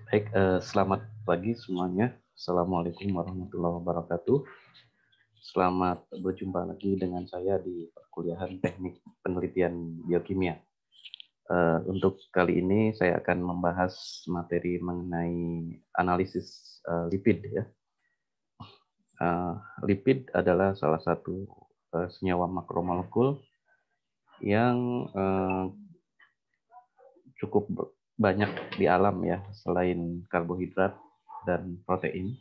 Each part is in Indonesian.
Baik, selamat pagi semuanya. Assalamualaikum warahmatullahi wabarakatuh. Selamat berjumpa lagi dengan saya di perkuliahan Teknik Penelitian Biokimia. Untuk kali ini saya akan membahas materi mengenai analisis lipid ya. Lipid adalah salah satu senyawa makromolekul yang cukup banyak di alam ya, selain karbohidrat dan protein.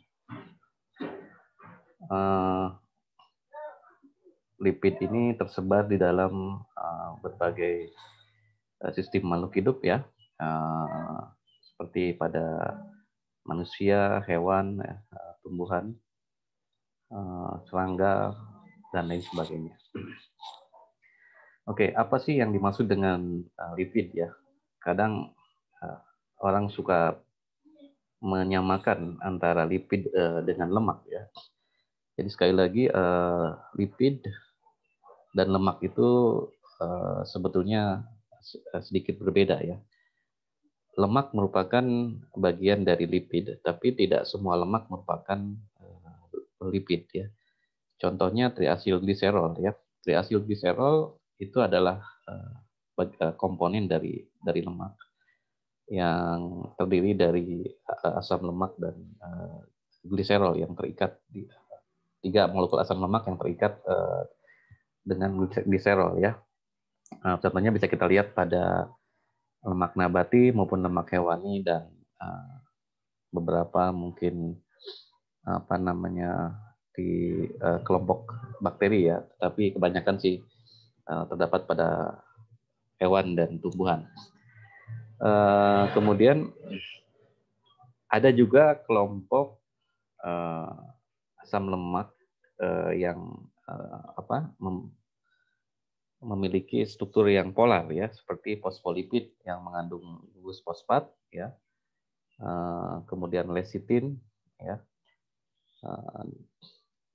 Lipid ini tersebar di dalam berbagai sistem makhluk hidup ya, seperti pada manusia, hewan, tumbuhan, serangga, dan lain sebagainya. Oke, apa sih yang dimaksud dengan lipid ya? Kadang orang suka menyamakan antara lipid dengan lemak ya. Jadi sekali lagi lipid dan lemak itu sebetulnya sedikit berbeda ya. Lemak merupakan bagian dari lipid, tapi tidak semua lemak merupakan lipid ya. Contohnya triacylglycerol ya. Triacylglycerol itu adalah komponen dari lemak yang terdiri dari asam lemak dan gliserol yang terikat di tiga molekul asam lemak yang terikat dengan gliserol ya. Contohnya bisa kita lihat pada lemak nabati maupun lemak hewani dan beberapa mungkin di kelompok bakteri ya, tapi kebanyakan sih terdapat pada hewan dan tumbuhan. Kemudian ada juga kelompok asam lemak yang memiliki struktur yang polar ya, seperti fosfolipid yang mengandung gugus fosfat ya, kemudian lecitin ya,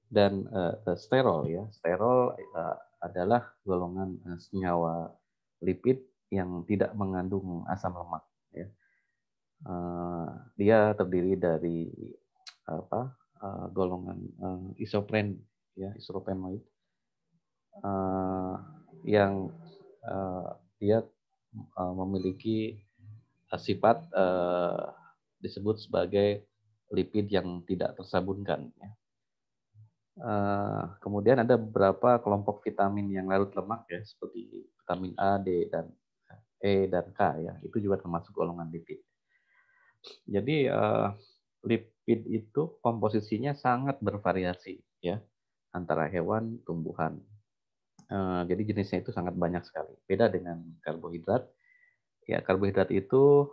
dan sterol ya. Sterol adalah golongan senyawa lipid yang tidak mengandung asam lemak ya. Dia terdiri dari golongan isopren ya, isopenoid yang dia memiliki sifat disebut sebagai lipid yang tidak tersabunkan ya. Kemudian ada beberapa kelompok vitamin yang larut lemak ya, seperti vitamin A, D, dan E dan K ya, itu juga termasuk golongan lipid. Jadi lipid itu komposisinya sangat bervariasi ya, antara hewan, tumbuhan. Jadi jenisnya itu sangat banyak sekali. Beda dengan karbohidrat. Ya, karbohidrat itu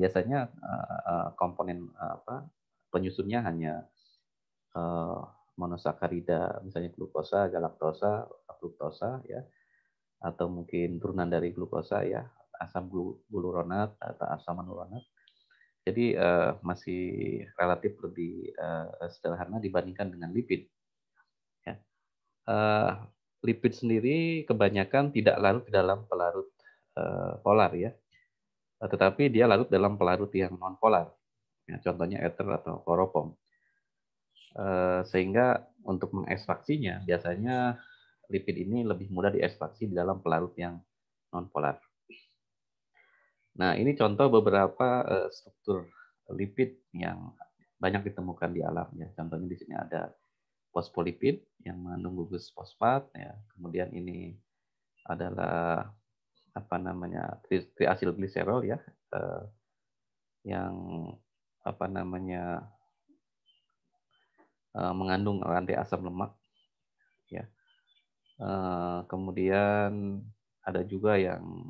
biasanya komponen penyusunnya hanya monosakarida, misalnya glukosa, galaktosa, fruktosa ya, atau mungkin turunan dari glukosa ya, asam gluronat atau asam manuronat. Jadi masih relatif lebih sederhana dibandingkan dengan lipid. Ya. Lipid sendiri kebanyakan tidak larut ke dalam pelarut polar ya, tetapi dia larut dalam pelarut yang non polar. Ya, contohnya ether atau kloroform. Sehingga untuk mengekstraksinya biasanya lipid ini lebih mudah diekstraksi di dalam pelarut yang non polar. Nah, ini contoh beberapa struktur lipid yang banyak ditemukan di alam ya. Contohnya di sini ada fosfolipid yang mengandung gugus fosfat ya. Kemudian ini adalah triacylglycerol ya, yang mengandung rantai asam lemak ya. Kemudian ada juga yang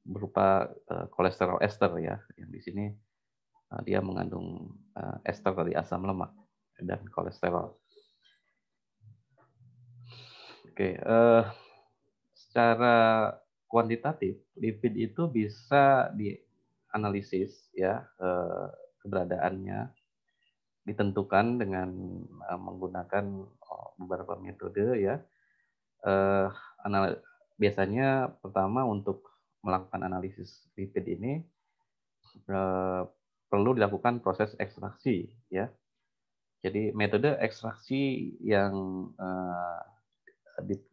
berupa kolesterol ester ya, yang di sini dia mengandung ester dari asam lemak dan kolesterol. Oke, secara kuantitatif lipid itu bisa dianalisis ya, keberadaannya ditentukan dengan menggunakan beberapa metode ya. Biasanya pertama untuk melakukan analisis lipid ini perlu dilakukan proses ekstraksi, ya. Jadi metode ekstraksi yang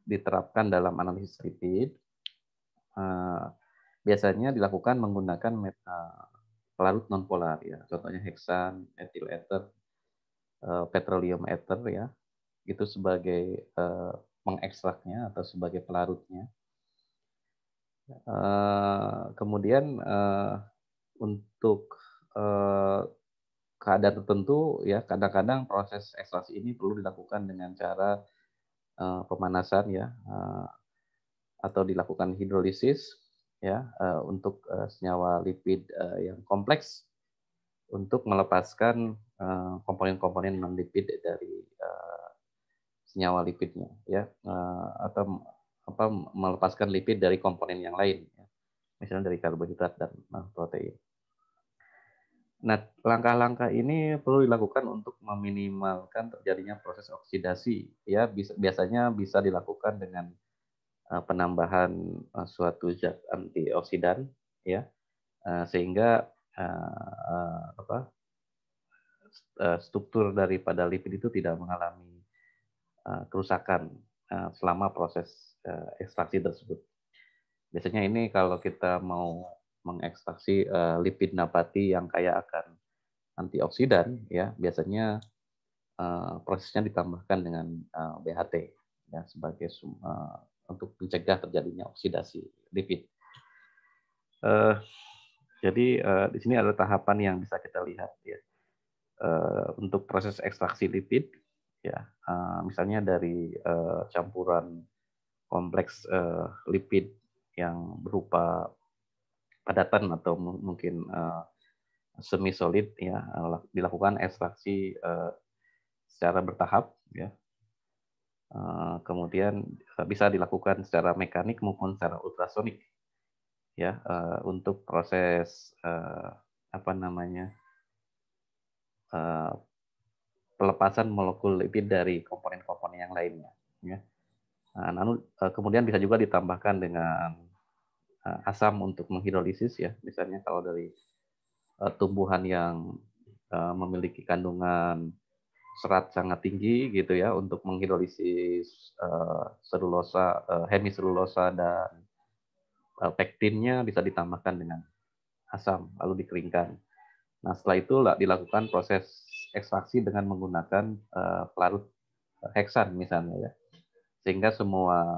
diterapkan dalam analisis lipid biasanya dilakukan menggunakan pelarut nonpolar, ya. Contohnya heksan, etil ether, petroleum ether, ya. Itu sebagai mengekstraknya atau sebagai pelarutnya. Kemudian untuk keadaan tertentu, ya, kadang-kadang proses ekstraksi ini perlu dilakukan dengan cara pemanasan, ya, atau dilakukan hidrolisis, ya, untuk senyawa lipid yang kompleks untuk melepaskan komponen-komponen non lipid dari senyawa lipidnya, ya, atau melepaskan lipid dari komponen yang lain, ya. Misalnya dari karbohidrat dan protein. Nah, langkah-langkah ini perlu dilakukan untuk meminimalkan terjadinya proses oksidasi, ya. Biasanya bisa dilakukan dengan penambahan suatu zat antioksidan, ya, sehingga struktur daripada lipid itu tidak mengalami kerusakan selama proses ekstraksi tersebut. Biasanya ini kalau kita mau mengekstraksi lipid nabati yang kaya akan antioksidan, ya, biasanya prosesnya ditambahkan dengan BHT, ya, sebagai untuk mencegah terjadinya oksidasi lipid. Jadi di sini ada tahapan yang bisa kita lihat, ya, untuk proses ekstraksi lipid, ya, misalnya dari campuran kompleks lipid yang berupa padatan atau mungkin semi solid, ya, dilakukan ekstraksi secara bertahap, ya. Kemudian bisa dilakukan secara mekanik maupun secara ultrasonik, ya, untuk proses apa namanya pelepasan molekul lipid dari komponen-komponen yang lainnya, ya. Namun kemudian bisa juga ditambahkan dengan asam untuk menghidrolisis, ya, misalnya kalau dari tumbuhan yang memiliki kandungan serat sangat tinggi, gitu ya, untuk menghidrolisis selulosa, hemiselulosa dan pektinnya bisa ditambahkan dengan asam lalu dikeringkan. Nah, setelah itu dilakukan proses ekstraksi dengan menggunakan pelarut heksan misalnya, ya, sehingga semua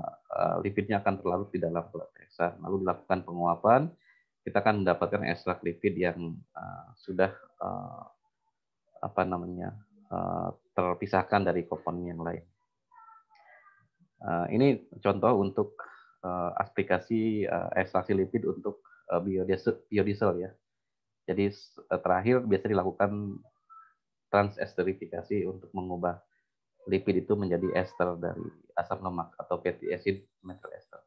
lipidnya akan terlarut di dalam pelarut heksan. Lalu dilakukan penguapan, kita akan mendapatkan ekstrak lipid yang sudah apa namanya terpisahkan dari komponen yang lain. Ini contoh untuk aplikasi ekstraksi lipid untuk biodiesel, ya. Jadi terakhir biasa dilakukan transesterifikasi untuk mengubah lipid itu menjadi ester dari asam lemak atau fatty acid methyl ester.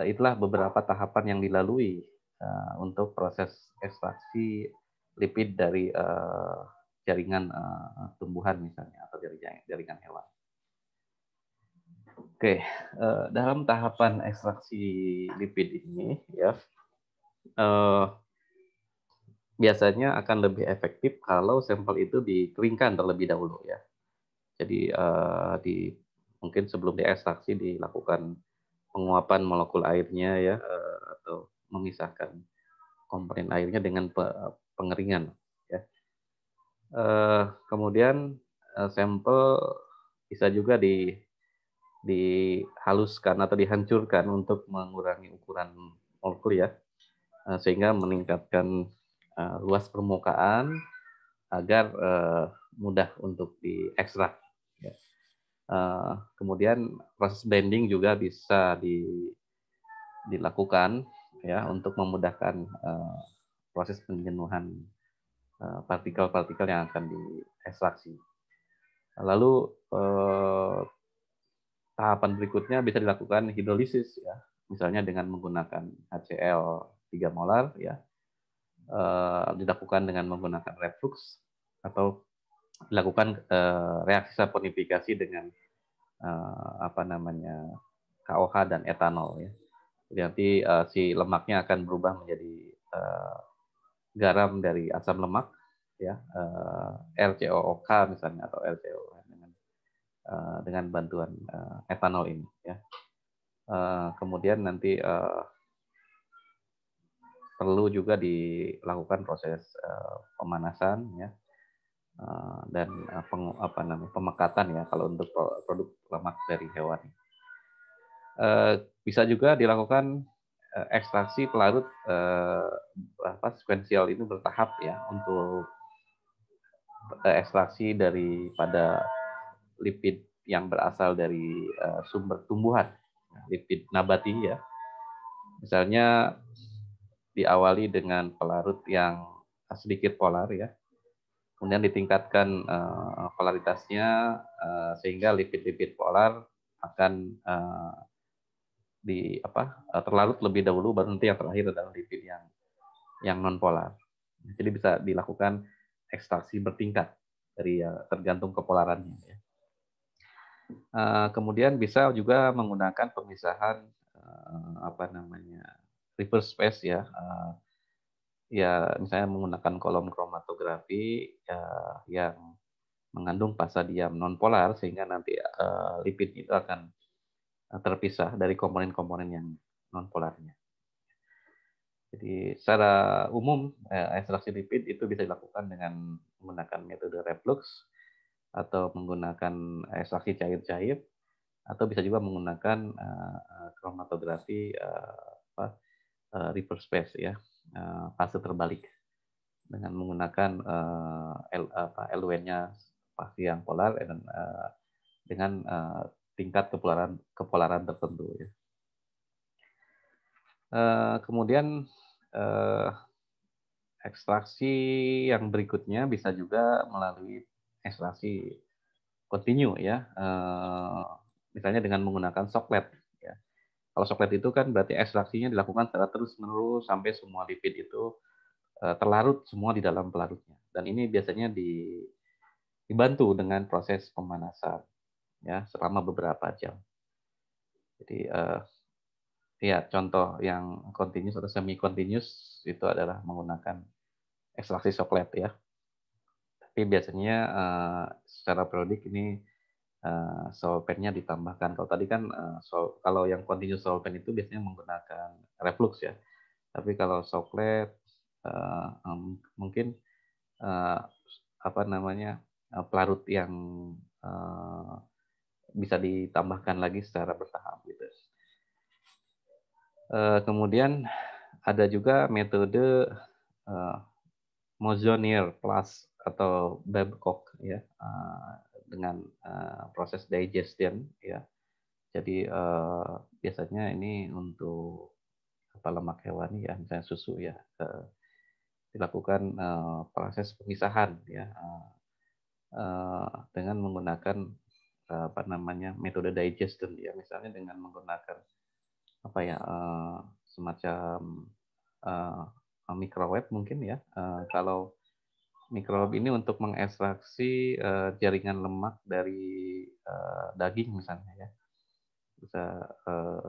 Itulah beberapa tahapan yang dilalui untuk proses ekstraksi lipid dari jaringan tumbuhan misalnya atau jaringan hewan. Oke, dalam tahapan ekstraksi lipid ini, ya, biasanya akan lebih efektif kalau sampel itu dikeringkan terlebih dahulu, ya. Jadi mungkin sebelum diekstraksi dilakukan penguapan molekul airnya, ya, atau memisahkan komponen airnya dengan pengeringan, ya. Kemudian sampel bisa juga dihaluskan atau dihancurkan untuk mengurangi ukuran molekul, ya, sehingga meningkatkan luas permukaan agar mudah untuk diekstrak, ya. Kemudian proses blending juga bisa dilakukan, ya, untuk memudahkan proses penjenuhan partikel-partikel yang akan diekstraksi. Lalu tahapan berikutnya bisa dilakukan hidrolisis, ya, misalnya dengan menggunakan HCl 3 molar, ya, dilakukan dengan menggunakan reflux atau dilakukan reaksi saponifikasi dengan apa namanya KOH dan etanol, ya. Jadi nanti si lemaknya akan berubah menjadi garam dari asam lemak, ya, RCOOK misalnya atau LCO dengan bantuan etanol ini, ya. Kemudian nanti perlu juga dilakukan proses pemanasan, ya, dan pemekatan, ya, kalau untuk produk lemak dari hewan. Bisa juga dilakukan ekstraksi pelarut sekuensial itu bertahap, ya, untuk ekstraksi daripada lipid yang berasal dari sumber tumbuhan, lipid nabati, ya. Misalnya diawali dengan pelarut yang sedikit polar, ya. Kemudian ditingkatkan polaritasnya sehingga lipid-lipid polar akan terlarut lebih dahulu, baru nanti yang terakhir adalah lipid yang non polar. Jadi bisa dilakukan ekstraksi bertingkat dari tergantung kepolarannya, ya. Kemudian bisa juga menggunakan pemisahan reverse phase, ya. Ya, misalnya menggunakan kolom kromatografi yang mengandung pasadium nonpolar sehingga nanti lipid itu akan terpisah dari komponen-komponen yang nonpolarnya. Jadi secara umum ekstraksi lipid itu bisa dilakukan dengan menggunakan metode reflux atau menggunakan ekstraksi cair-cair, atau bisa juga menggunakan kromatografi reverse phase, ya, fase terbalik dengan menggunakan LW-nya pasti yang polar dan dengan tingkat kepolaran tertentu, ya. Kemudian ekstraksi yang berikutnya bisa juga melalui ekstraksi kontinu, ya. Misalnya dengan menggunakan soklet, ya. Kalau soklet itu kan berarti ekstraksinya dilakukan secara terus-menerus sampai semua lipid itu terlarut semua di dalam pelarutnya. Dan ini biasanya dibantu dengan proses pemanasan, ya, selama beberapa jam. Jadi ya, contoh yang continuous atau semi continuous itu adalah menggunakan ekstraksi soklet, ya. Tapi biasanya secara periodik ini solvennya ditambahkan. Kalau tadi kan kalau yang continuous solvent itu biasanya menggunakan reflux, ya. Tapi kalau soklet mungkin uh, pelarut yang bisa ditambahkan lagi secara bertahap, gitu. Kemudian ada juga metode Mozonier plus atau Babcock, ya, dengan proses digestion, ya. Jadi biasanya ini untuk lemak hewani, ya, misalnya susu, ya, dilakukan proses pemisahan, ya, dengan menggunakan metode digestion, ya, misalnya dengan menggunakan semacam microwave mungkin, ya. Kalau microwave ini untuk mengekstraksi jaringan lemak dari daging misalnya, ya, bisa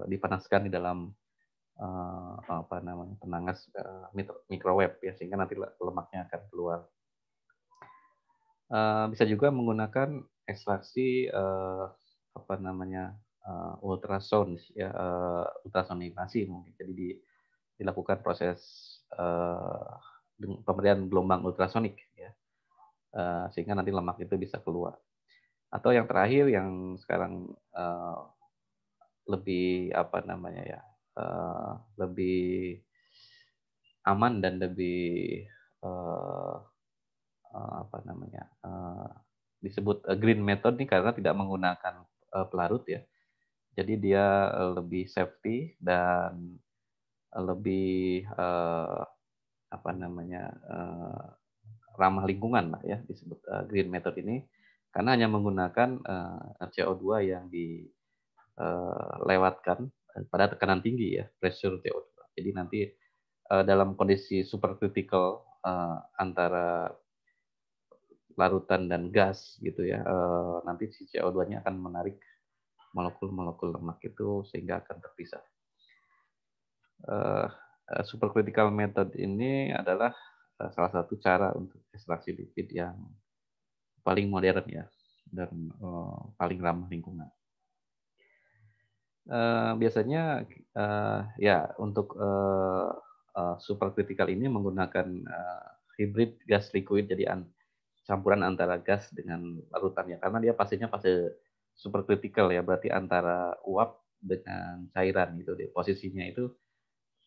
dipanaskan di dalam penangas microwave, ya, sehingga nanti lemaknya akan keluar. Bisa juga menggunakan ekstraksi ultrasound, ya, ultrasonifasi mungkin. Jadi dilakukan proses pemberian gelombang ultrasonik, ya, sehingga nanti lemak itu bisa keluar. Atau yang terakhir yang sekarang lebih lebih aman dan lebih disebut green method nih karena tidak menggunakan pelarut, ya. Jadi dia lebih safety dan lebih ramah lingkungan lah, ya, disebut green method ini karena hanya menggunakan CO2 yang dilewatkan pada tekanan tinggi, ya, pressure CO2. Jadi nanti dalam kondisi supercritical antara larutan dan gas, gitu, ya, nanti si CO2-nya akan menarik molekul-molekul lemak itu sehingga akan terpisah. Supercritical method ini adalah salah satu cara untuk ekstraksi lipid yang paling modern ya dan paling ramah lingkungan. Biasanya ya untuk supercritical ini menggunakan hybrid gas liquid, jadi campuran antara gas dengan larutannya karena dia pastinya fase supercritical ya, berarti antara uap dengan cairan gitu deh. Posisinya itu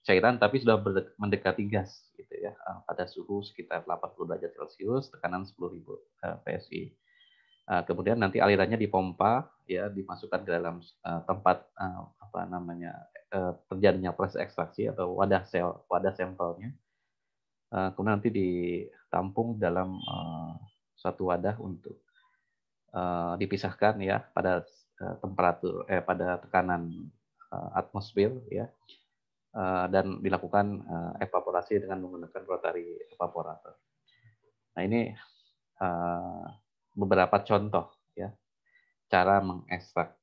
cairan tapi sudah mendekati gas gitu ya, pada suhu sekitar 80 derajat Celcius, tekanan 10.000 PSI. Kemudian nanti alirannya dipompa ya, dimasukkan ke dalam tempat apa namanya terjadinya proses ekstraksi atau wadah sampelnya. Kemudian nanti ditampung dalam suatu wadah untuk dipisahkan ya pada pada tekanan atmosfer ya, dan dilakukan evaporasi dengan menggunakan rotary evaporator. Nah ini beberapa contoh ya cara mengekstrak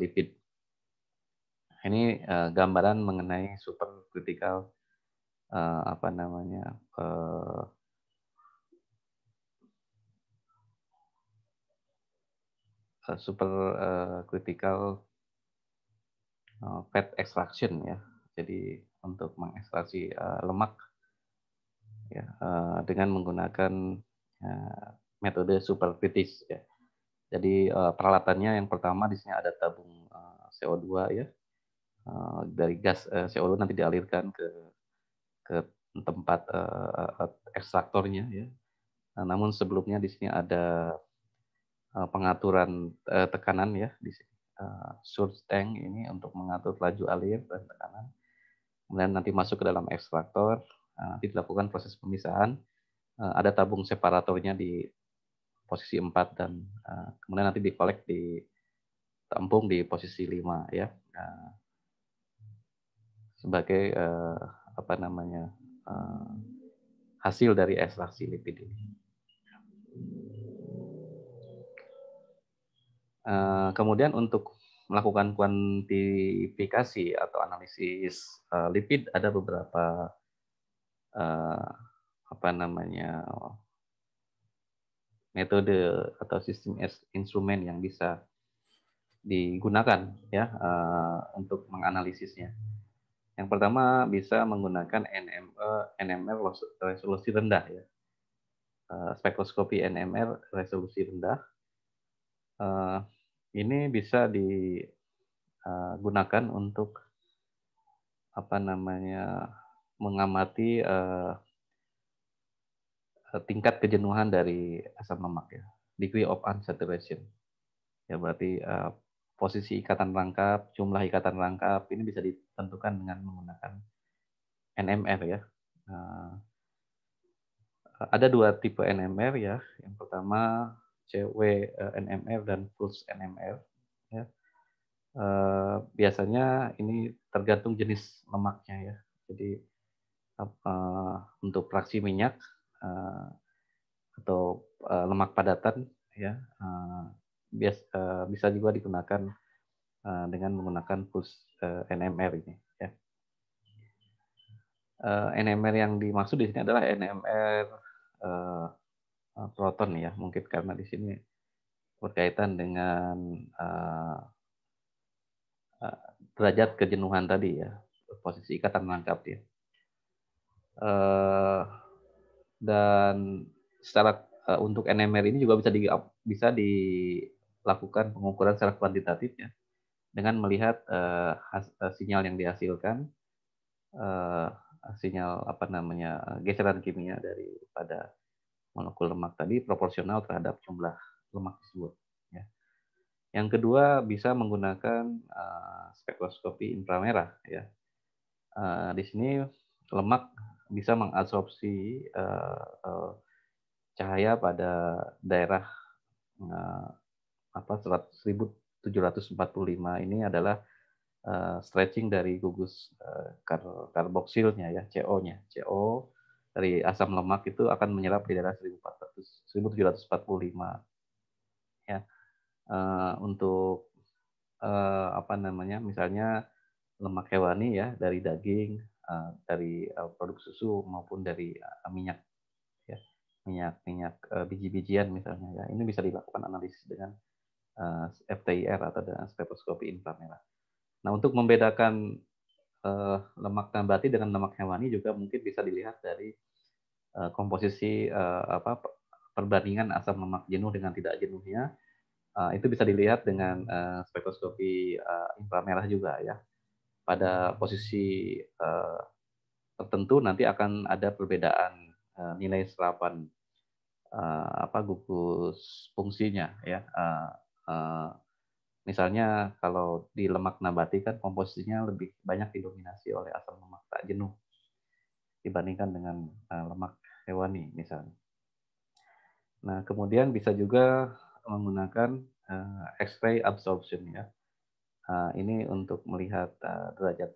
lipid. Ini gambaran mengenai supercritical apa namanya supercritical fat extraction ya. Jadi untuk mengekstraksi lemak ya dengan menggunakan metode supercritics ya. Jadi peralatannya yang pertama di sini ada tabung CO2 ya. Dari gas CO2 nanti dialirkan ke tempat ekstraktornya ya. Namun sebelumnya di sini ada pengaturan tekanan ya di sini. Surge tank ini untuk mengatur laju alir dan tekanan. Kemudian nanti masuk ke dalam ekstraktor, nanti dilakukan proses pemisahan. Ada tabung separatornya di posisi 4 dan kemudian nanti dikolek di tampung di posisi 5 ya. Sebagai apa namanya hasil dari ekstraksi lipid ini. Kemudian untuk melakukan kuantifikasi atau analisis lipid ada beberapa apa namanya metode atau sistem instrumen yang bisa digunakan ya untuk menganalisisnya. Yang pertama bisa menggunakan NMR resolusi rendah ya. Spektroskopi NMR resolusi rendah. Ini bisa digunakan untuk apa namanya mengamati tingkat kejenuhan dari asam lemak ya, degree of unsaturation. Ya berarti posisi ikatan rangkap, jumlah ikatan rangkap ini bisa ditentukan dengan menggunakan NMR ya. Ada dua tipe NMR ya. Yang pertama CW NMR dan Pulse NMR. Ya. Biasanya ini tergantung jenis lemaknya ya. Jadi untuk fraksi minyak atau lemak padatan ya bisa juga digunakan dengan menggunakan Pulse NMR ini. Ya. NMR yang dimaksud di sini adalah NMR proton ya, mungkin karena di sini berkaitan dengan derajat kejenuhan tadi ya, posisi ikatan rangkap ya. Dan secara untuk NMR ini juga bisa dilakukan pengukuran secara kuantitatif ya, dengan melihat sinyal yang dihasilkan, sinyal apa namanya geseran kimia daripada molekul lemak tadi proporsional terhadap jumlah lemak tersebut. Ya. Yang kedua bisa menggunakan spektroskopi inframerah ya. Di sini lemak bisa mengabsorpsi cahaya pada daerah 1745 ini adalah stretching dari gugus karboksilnya ya, CO-nya. CO dari asam lemak itu akan menyerap di daerah 1745 ya. Untuk apa namanya misalnya lemak hewani ya dari daging dari produk susu maupun dari minyak, ya, minyak biji-bijian misalnya, ya, ini bisa dilakukan analisis dengan FTIR atau dengan spektroskopi inframerah. Nah, untuk membedakan lemak nabati dengan lemak hewani juga mungkin bisa dilihat dari komposisi perbandingan asam lemak jenuh dengan tidak jenuhnya. Itu bisa dilihat dengan spektroskopi inframerah juga, ya. Pada posisi tertentu nanti akan ada perbedaan nilai serapan gugus fungsinya, ya. Misalnya kalau di lemak nabati kan komposisinya lebih banyak didominasi oleh asam lemak tak jenuh dibandingkan dengan lemak hewani misalnya. Nah, kemudian bisa juga menggunakan X-ray absorption, ya. Ini untuk melihat derajat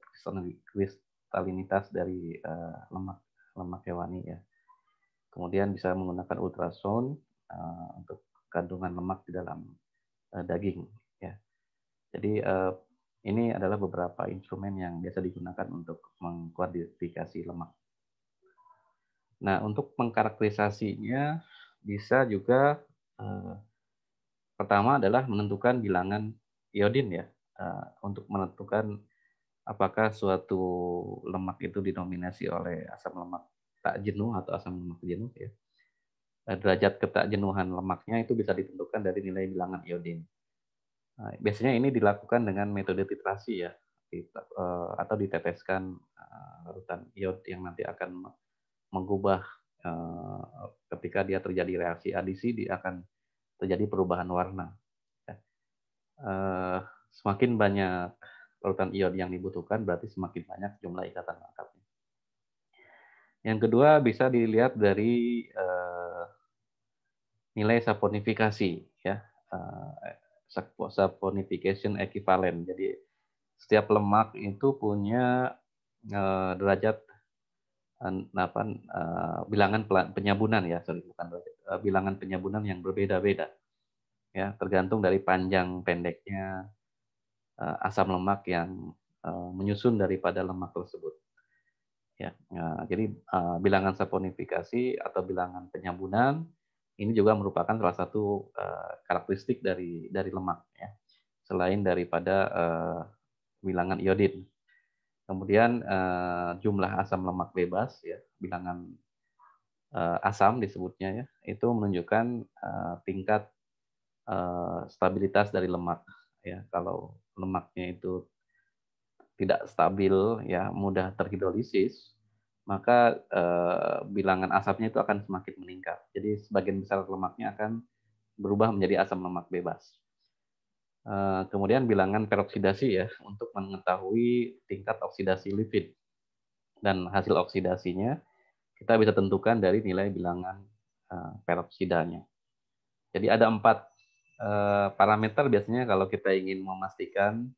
kristalinitas dari lemak hewani, ya. Kemudian bisa menggunakan ultrasound untuk kandungan lemak di dalam daging, ya. Jadi ini adalah beberapa instrumen yang biasa digunakan untuk mengkuantifikasi lemak. Nah, untuk mengkarakterisasinya bisa juga pertama adalah menentukan bilangan iodin, ya, untuk menentukan apakah suatu lemak itu didominasi oleh asam lemak tak jenuh atau asam lemak jenuh, ya. Derajat ketakjenuhan lemaknya itu bisa ditentukan dari nilai bilangan iodin. Nah, biasanya ini dilakukan dengan metode titrasi, ya, atau diteteskan larutan iod yang nanti akan mengubah ketika dia terjadi reaksi adisi, dia akan terjadi perubahan warna. Semakin banyak larutan iod yang dibutuhkan, berarti semakin banyak jumlah ikatan lengkapnya. Yang kedua bisa dilihat dari nilai saponifikasi, ya, saponification equivalent. Jadi setiap lemak itu punya derajat bilangan penyabunan, ya, bilangan penyabunan yang berbeda-beda, ya, tergantung dari panjang pendeknya asam lemak yang menyusun daripada lemak tersebut, ya. Jadi bilangan saponifikasi atau bilangan penyabunan ini juga merupakan salah satu karakteristik dari lemak, ya, selain daripada bilangan iodin. Kemudian jumlah asam lemak bebas, ya, bilangan asam disebutnya, ya, itu menunjukkan tingkat stabilitas dari lemak, ya. Kalau lemaknya itu tidak stabil, ya, mudah terhidrolisis, maka bilangan asamnya itu akan semakin meningkat. Jadi sebagian besar lemaknya akan berubah menjadi asam lemak bebas. Kemudian bilangan peroksidasi, ya, untuk mengetahui tingkat oksidasi lipid. Dan hasil oksidasinya kita bisa tentukan dari nilai bilangan peroksidanya. Jadi ada 4 parameter biasanya kalau kita ingin memastikan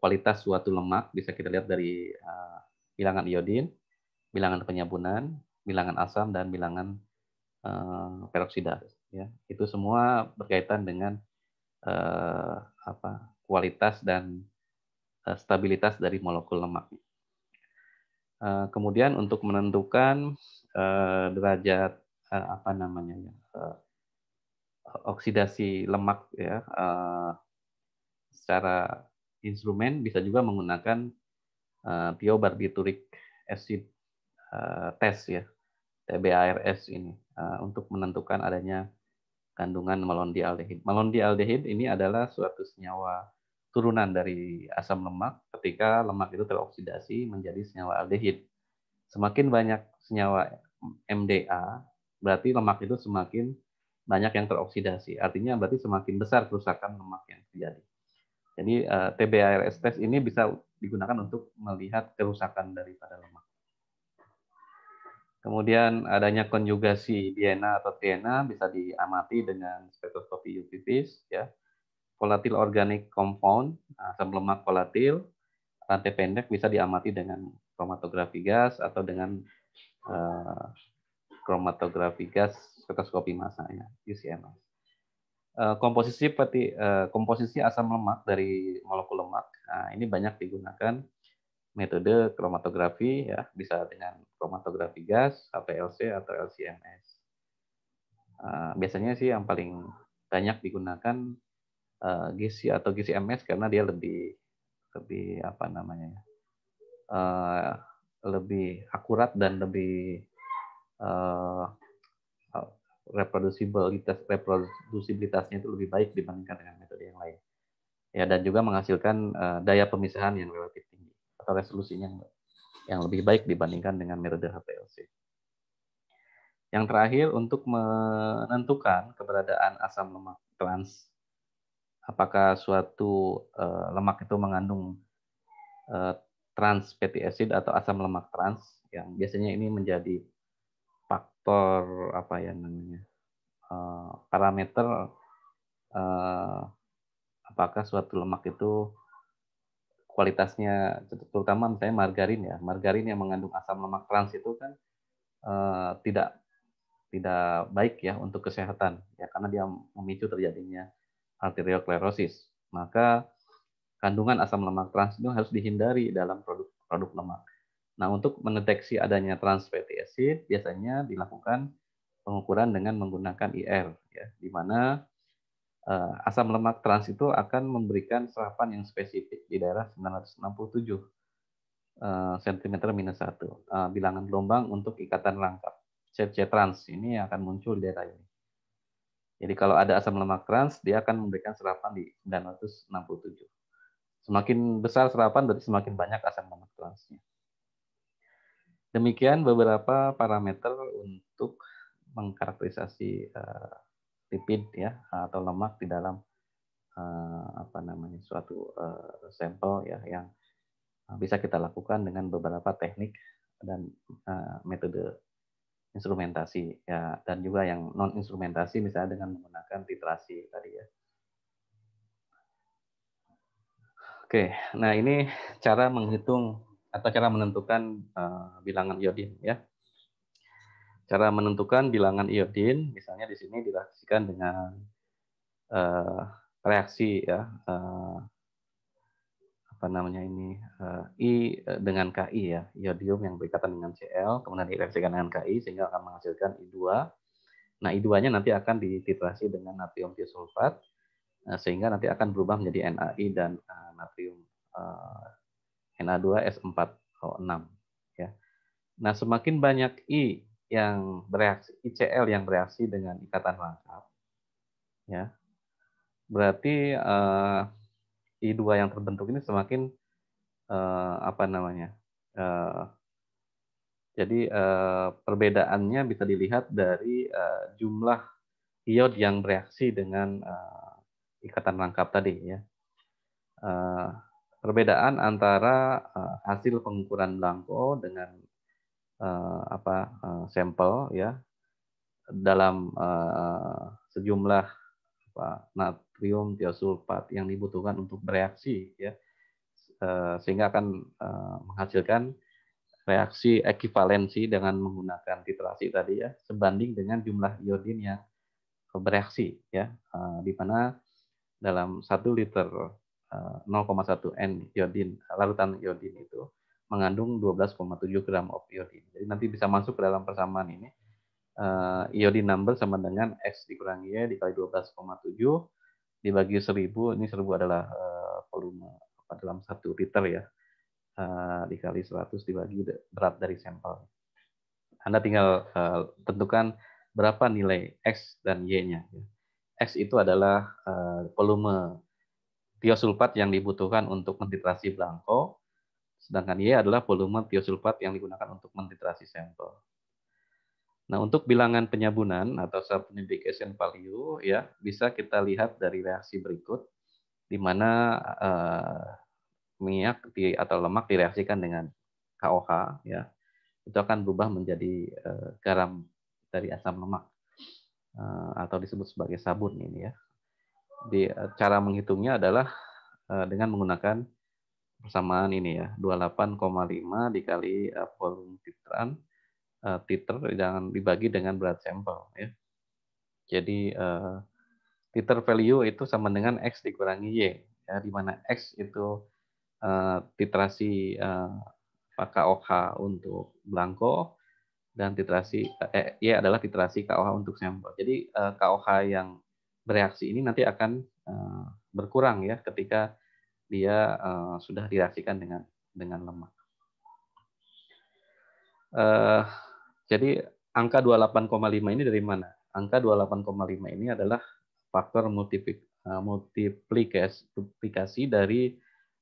kualitas suatu lemak, bisa kita lihat dari bilangan iodin, bilangan penyabunan, bilangan asam, dan bilangan peroksida. Ya, itu semua berkaitan dengan kualitas dan stabilitas dari molekul lemak. Kemudian untuk menentukan derajat oksidasi lemak, ya, secara instrumen bisa juga menggunakan thiobarbituric acid test, ya, TBARS ini, untuk menentukan adanya kandungan malondialdehid. Malondialdehid ini adalah suatu senyawa turunan dari asam lemak ketika lemak itu teroksidasi menjadi senyawa aldehid. Semakin banyak senyawa MDA, berarti lemak itu semakin banyak yang teroksidasi. Artinya berarti semakin besar kerusakan lemak yang terjadi. Jadi TBARS test ini bisa digunakan untuk melihat kerusakan daripada lemak. Kemudian adanya konjugasi DNA atau TNA bisa diamati dengan spektroskopi UV-Vis, ya. Volatile organic compound, asam lemak volatil, rantai pendek bisa diamati dengan kromatografi gas atau dengan kromatografi gas spektroskopi massa, ya, UCMS. Komposisi asam lemak dari molekul lemak, ini banyak digunakan metode kromatografi ya, bisa dengan kromatografi gas, HPLC atau LC-MS. Biasanya sih yang paling banyak digunakan GC atau GC-MS karena dia lebih lebih apa namanya ya, lebih akurat dan lebih reprodusibilitasnya itu lebih baik dibandingkan dengan metode yang lain. Ya, dan juga menghasilkan daya pemisahan yang relatif tinggi atau resolusinya yang lebih baik dibandingkan dengan metode HPLC. Yang terakhir, untuk menentukan keberadaan asam lemak trans, apakah suatu lemak itu mengandung trans fatty acid atau asam lemak trans, yang biasanya ini menjadi faktor apa ya namanya, parameter apakah suatu lemak itu kualitasnya, terutama misalnya margarin ya, margarin yang mengandung asam lemak trans itu kan tidak baik ya untuk kesehatan ya, karena dia memicu terjadinya arteriosklerosis. Maka kandungan asam lemak trans itu harus dihindari dalam produk lemak. Nah, untuk mendeteksi adanya trans fatty acid biasanya dilakukan pengukuran dengan menggunakan IR ya, di mana asam lemak trans itu akan memberikan serapan yang spesifik di daerah 967 cm minus 1. Bilangan gelombang untuk ikatan rangkap CC trans ini akan muncul di daerah ini. Jadi kalau ada asam lemak trans, dia akan memberikan serapan di 967. Semakin besar serapan, berarti semakin banyak asam lemak transnya. Demikian beberapa parameter untuk mengkarakterisasi lipid ya atau lemak di dalam apa namanya suatu sampel ya, yang bisa kita lakukan dengan beberapa teknik dan metode instrumentasi ya, dan juga yang non instrumentasi misalnya dengan menggunakan titrasi tadi ya. Oke, nah ini cara menghitung atau cara menentukan bilangan iodin ya. Cara menentukan bilangan iodin, misalnya di sini direaksikan dengan reaksi ya, apa namanya ini, I dengan Ki ya, iodium yang berikatan dengan Cl, kemudian direaksikan dengan Ki sehingga akan menghasilkan I2. Nah, I2-nya nanti akan dititrasi dengan natrium tiosulfat, sehingga nanti akan berubah menjadi NaI dan natrium Na2S4O6 ya. Nah, semakin banyak I yang bereaksi, ICl yang bereaksi dengan ikatan rangkap ya, berarti I2 yang terbentuk ini semakin apa namanya? Jadi perbedaannya bisa dilihat dari jumlah iod yang bereaksi dengan ikatan rangkap tadi ya. Perbedaan antara hasil pengukuran Blanco dengan sampel ya dalam sejumlah natrium tiosulfat yang dibutuhkan untuk bereaksi ya, sehingga akan menghasilkan reaksi ekivalensi dengan menggunakan titrasi tadi ya, sebanding dengan jumlah iodin yang bereaksi ya, di mana dalam 1 liter 0,1 N iodin, larutan iodin itu mengandung 12,7 gram of iodin. Jadi nanti bisa masuk ke dalam persamaan ini. Iodin number sama dengan X dikurangi Y dikali 12,7 dibagi 1000, ini 1000 adalah volume dalam 1 liter ya, dikali 100 dibagi berat dari sampel. Anda tinggal tentukan berapa nilai X dan Y-nya. X itu adalah volume tiosulfat yang dibutuhkan untuk mentitrasi Blanco, sedangkan Y adalah volume tiosulfat yang digunakan untuk mentitrasi sampel. Nah, untuk bilangan penyabunan atau self-nidification value ya, bisa kita lihat dari reaksi berikut, di mana minyak atau lemak direaksikan dengan KOH ya, itu akan berubah menjadi garam dari asam lemak atau disebut sebagai sabun ini ya. Cara menghitungnya adalah dengan menggunakan persamaan ini ya, 28,5 dikali volume titer jangan dibagi dengan berat sampel ya. Jadi titer value itu sama dengan X dikurangi Y ya, di mana X itu titrasi KOH untuk blanko, dan titrasi Y adalah titrasi KOH untuk sampel. Jadi KOH yang bereaksi ini nanti akan berkurang ya ketika dia sudah direaksikan dengan lemak. Jadi angka 28,5 ini dari mana? Angka 28,5 ini adalah faktor multiplikasi dari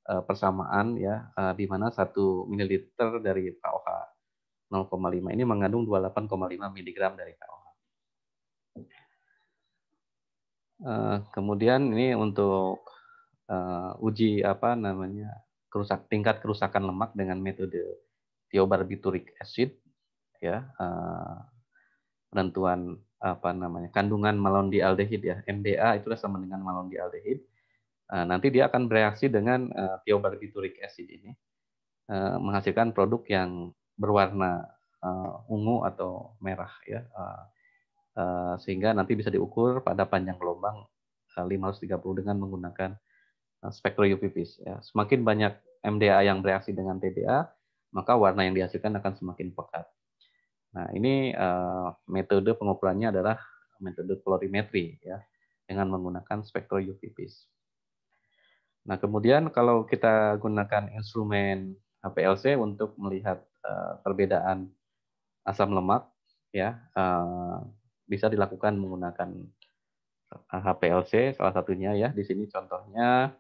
persamaan ya, di mana 1 ml dari KOH 0,5 ini mengandung 28,5 mg dari KOH. Kemudian ini untuk uji tingkat kerusakan lemak dengan metode thiobarbituric acid ya, penentuan kandungan malondialdehid ya, MDA itu sama dengan malondialdehid. Nanti dia akan bereaksi dengan thiobarbituric acid ini, menghasilkan produk yang berwarna ungu atau merah ya, sehingga nanti bisa diukur pada panjang gelombang 530 dengan menggunakan spektro UV-Vis ya. Semakin banyak MDA yang bereaksi dengan TBA, maka warna yang dihasilkan akan semakin pekat. Nah, ini metode pengukurannya adalah metode kolorimetri ya, dengan menggunakan spektro UV-Vis. Nah, kemudian kalau kita gunakan instrumen HPLC untuk melihat perbedaan asam lemak ya, bisa dilakukan menggunakan HPLC salah satunya ya. Di sini contohnya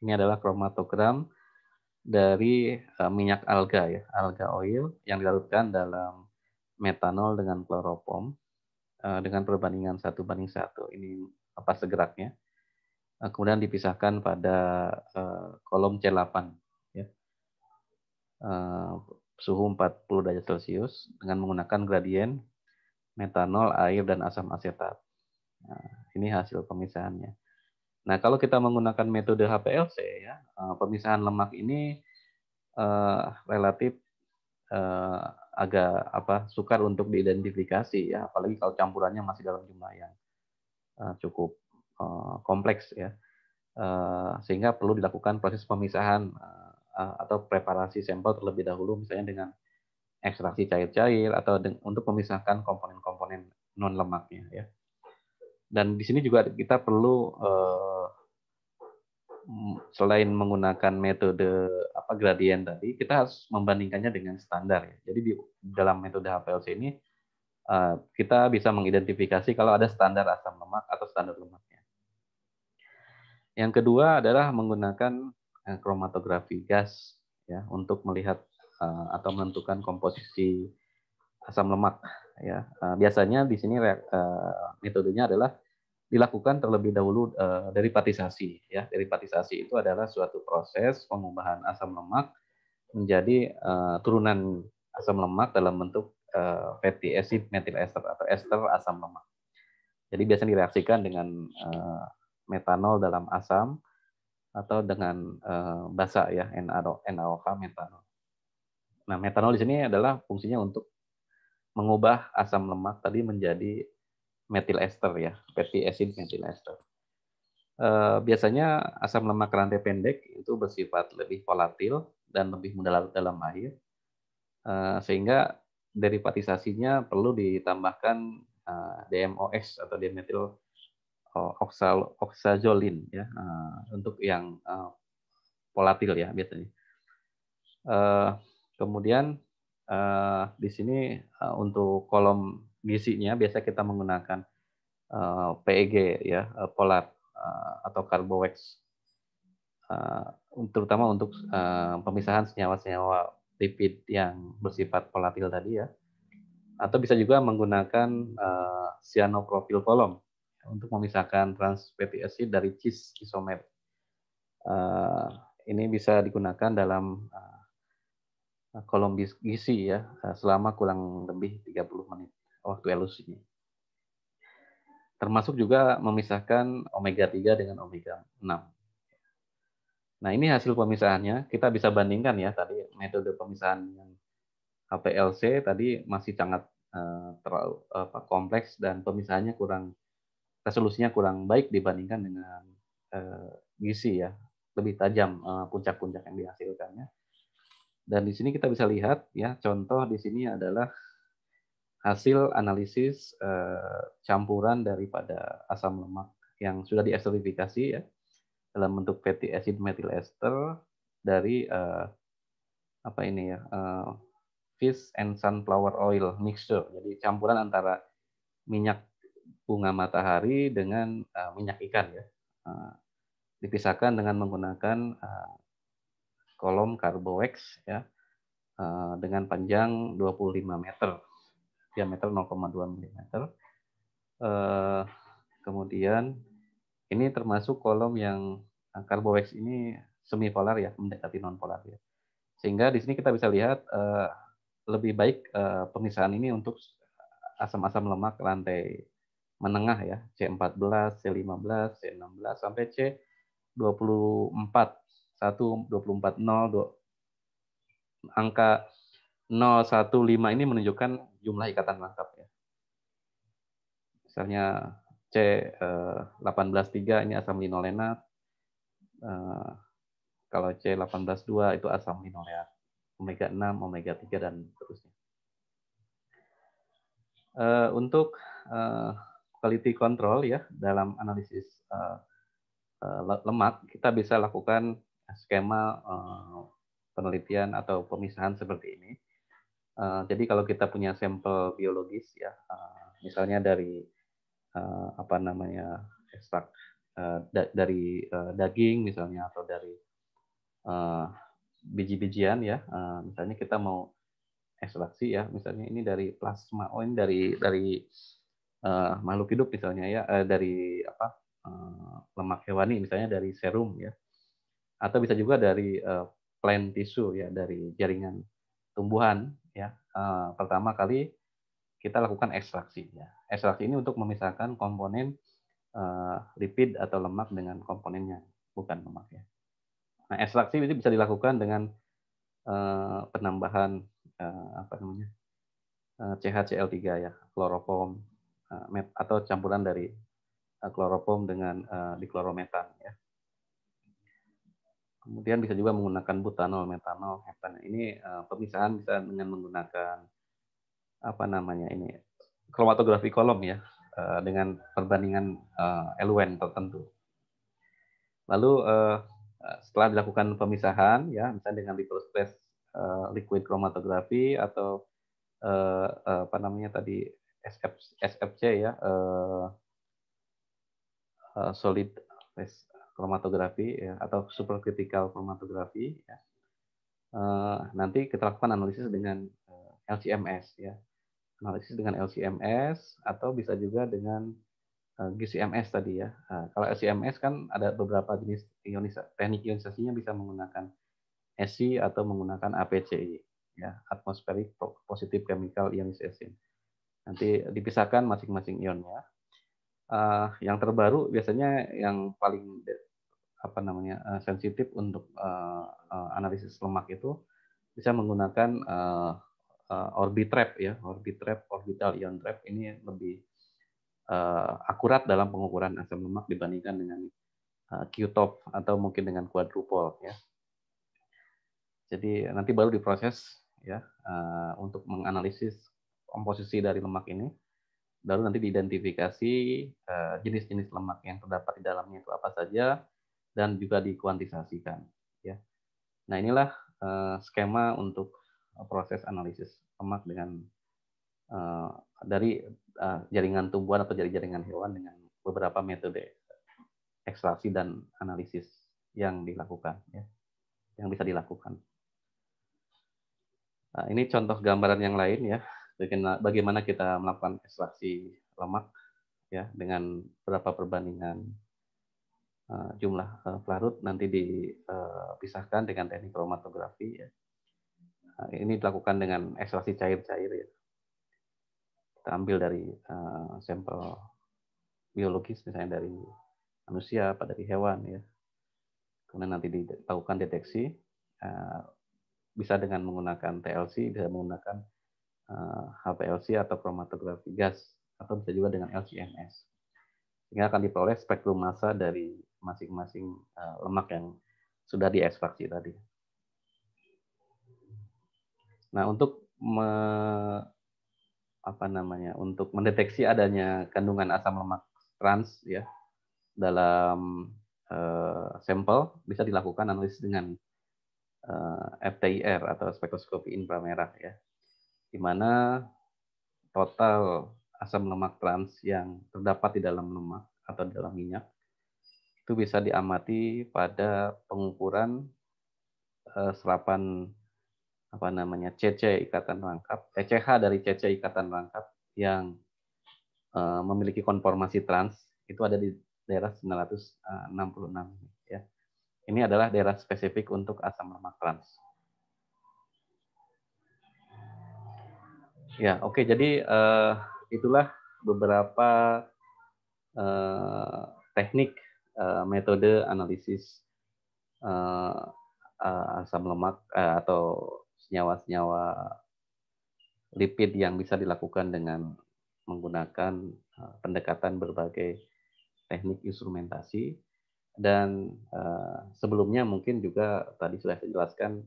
ini adalah kromatogram dari minyak alga ya, alga oil yang dilarutkan dalam metanol dengan kloropom dengan perbandingan 1:1. Ini segeraknya. Kemudian dipisahkan pada kolom C8 ya. Suhu 40 derajat Celcius dengan menggunakan gradien metanol, air, dan asam asetat. Nah, ini hasil pemisahannya. Nah, kalau kita menggunakan metode HPLC ya, pemisahan lemak ini relatif agak sukar untuk diidentifikasi ya, apalagi kalau campurannya masih dalam jumlah yang cukup kompleks ya, sehingga perlu dilakukan proses pemisahan atau preparasi sampel terlebih dahulu, misalnya dengan ekstraksi cair-cair atau untuk memisahkan komponen-komponen non lemaknya ya. Dan di sini juga kita perlu selain menggunakan metode gradien tadi, kita harus membandingkannya dengan standar ya. Jadi di dalam metode HPLC ini kita bisa mengidentifikasi kalau ada standar asam lemak atau standar lemaknya. Yang kedua adalah menggunakan kromatografi gas ya, untuk melihat atau menentukan komposisi asam lemak ya. Biasanya di sini metodenya adalah dilakukan terlebih dahulu derivatisasi ya. Derivatisasi itu adalah suatu proses pengubahan asam lemak menjadi turunan asam lemak dalam bentuk fatty acid methyl ester atau ester asam lemak. Jadi biasanya direaksikan dengan metanol dalam asam atau dengan basa ya, NaOH metanol. Nah, metanol di sini adalah fungsinya untuk mengubah asam lemak tadi menjadi methyl ester ya, fatty acid methyl ester. Biasanya asam lemak rantai pendek itu bersifat lebih volatil dan lebih mudah larut dalam air, sehingga derivatisasinya perlu ditambahkan DMOX atau dimethyl oxazolin ya, untuk yang volatil ya biasanya. Kemudian di sini untuk kolom gisinya biasa kita menggunakan PEG ya, polar atau carbowax, terutama untuk pemisahan senyawa-senyawa lipid yang bersifat volatil tadi ya. Atau bisa juga menggunakan cyanopropyl kolom untuk memisahkan trans fatty acid dari cis isomer. Ini bisa digunakan dalam kolom gizi ya, selama kurang lebih 30 menit waktu elusinya. Termasuk juga memisahkan omega 3 dengan omega 6. Nah, ini hasil pemisahannya. Kita bisa bandingkan ya, tadi metode pemisahan yang HPLC tadi masih sangat terlalu kompleks dan pemisahannya resolusinya kurang baik dibandingkan dengan gizi ya. lebih tajam puncak-puncak yang dihasilkannya. Dan di sini kita bisa lihat ya, contoh di sini adalah hasil analisis campuran daripada asam lemak yang sudah diesterifikasi ya dalam bentuk fatty acid methyl ester dari apa ini ya, fish and sunflower oil mixture. Jadi campuran antara minyak bunga matahari dengan minyak ikan ya. Dipisahkan dengan menggunakan kolom Carbowax ya, dengan panjang 25 meter, diameter 0,2 mm. Kemudian ini termasuk kolom yang Carbowax ini semipolar ya, mendekati nonpolar ya. Sehingga di sini kita bisa lihat lebih baik pemisahan ini untuk asam-asam lemak rantai menengah ya, C14, C15, C16 sampai C24, 1, 24, 0, angka 015 ini menunjukkan jumlah ikatan lengkap ya. Misalnya C18.3 ini asam linolenat, kalau C18.2 itu asam linoleat, omega 6, omega 3 dan seterusnya. Untuk quality control ya dalam analisis lemak, kita bisa lakukan skema penelitian atau pemisahan seperti ini. Jadi kalau kita punya sampel biologis ya, misalnya dari apa namanya ekstrak dari daging misalnya atau dari biji-bijian ya, misalnya kita mau ekstraksi ya, misalnya ini dari plasma, oh ini dari makhluk hidup misalnya ya, dari apa lemak hewani misalnya dari serum ya, atau bisa juga dari plant tissue ya, dari jaringan tumbuhan ya. Pertama kali kita lakukan ekstraksi ya. Ekstraksi ini untuk memisahkan komponen lipid atau lemak dengan komponennya, bukan lemak ya. Nah, ekstraksi ini bisa dilakukan dengan penambahan apa namanya CHCl3 ya, kloroform atau campuran dari kloroform dengan diklorometan ya. Kemudian bisa juga menggunakan butanol, metanol, heptan. Ini pemisahan bisa dengan menggunakan apa namanya ini kromatografi kolom ya, dengan perbandingan eluen tertentu. Lalu setelah dilakukan pemisahan ya, misalnya dengan liquid liquid kromatografi atau apa namanya tadi SFC ya, solid phase kromatografi ya, atau supercritical kromatografi ya. Nanti kita lakukan analisis dengan LC-MS ya, analisis dengan LC-MS atau bisa juga dengan GC-MS tadi ya. Kalau LC-MS kan ada beberapa jenis teknik ionisasinya, bisa menggunakan SI atau menggunakan APCI ya, atmospheric positive chemical ionization. Nanti dipisahkan masing-masing ionnya. Yang terbaru biasanya yang paling apa namanya sensitif untuk analisis lemak itu bisa menggunakan Orbitrap ya, Orbitrap, orbital ion trap. Ini lebih akurat dalam pengukuran asam lemak dibandingkan dengan Q-top atau mungkin dengan quadrupole ya. Jadi nanti baru diproses ya untuk menganalisis komposisi dari lemak ini. Baru nanti diidentifikasi jenis-jenis lemak yang terdapat di dalamnya itu apa saja dan juga dikuantisasikan ya. Nah, inilah skema untuk proses analisis lemak dengan dari jaringan tumbuhan atau dari jaringan hewan dengan beberapa metode ekstraksi dan analisis yang dilakukan ya, yang bisa dilakukan. Nah, ini contoh gambaran yang lain ya, bagaimana kita melakukan ekstraksi lemak ya dengan berapa perbandingan jumlah pelarut nanti dipisahkan dengan teknik kromatografi ya. Nah, ini dilakukan dengan ekstraksi cair-cair ya. Kita ambil dari sampel biologis misalnya dari manusia, apa dari hewan ya. Kemudian nanti dilakukan deteksi, bisa dengan menggunakan TLC, bisa menggunakan HPLC atau kromatografi gas, atau bisa juga dengan LC-MS. Sehingga akan diperoleh spektrum massa dari masing-masing lemak yang sudah diekstraksi tadi. Nah, untuk mendeteksi adanya kandungan asam lemak trans ya dalam sampel bisa dilakukan analisis dengan FTIR atau spektroskopi inframerah ya, di mana total asam lemak trans yang terdapat di dalam lemak atau di dalam minyak itu bisa diamati pada pengukuran serapan CC ikatan rangkap, CH dari CC ikatan rangkap yang memiliki konformasi trans itu ada di daerah 966 ya. Ini adalah daerah spesifik untuk asam lemak trans. Ya, oke. Jadi itulah beberapa teknik metode analisis asam lemak atau senyawa-senyawa lipid yang bisa dilakukan dengan menggunakan pendekatan berbagai teknik instrumentasi. Dan sebelumnya mungkin juga tadi sudah saya jelaskan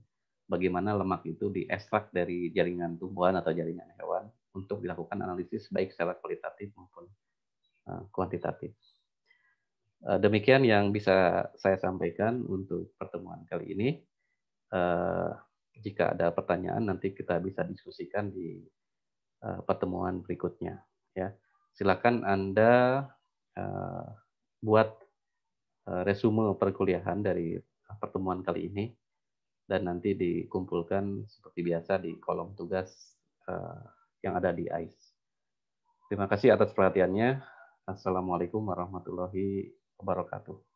bagaimana lemak itu diekstrak dari jaringan tumbuhan atau jaringan hewan untuk dilakukan analisis baik secara kualitatif maupun kuantitatif. Demikian yang bisa saya sampaikan untuk pertemuan kali ini. Jika ada pertanyaan nanti kita bisa diskusikan di pertemuan berikutnya. Ya, silakan Anda buat resume perkuliahan dari pertemuan kali ini dan nanti dikumpulkan seperti biasa di kolom tugas yang ada di AIS. Terima kasih atas perhatiannya. Assalamualaikum warahmatullahi wabarakatuh.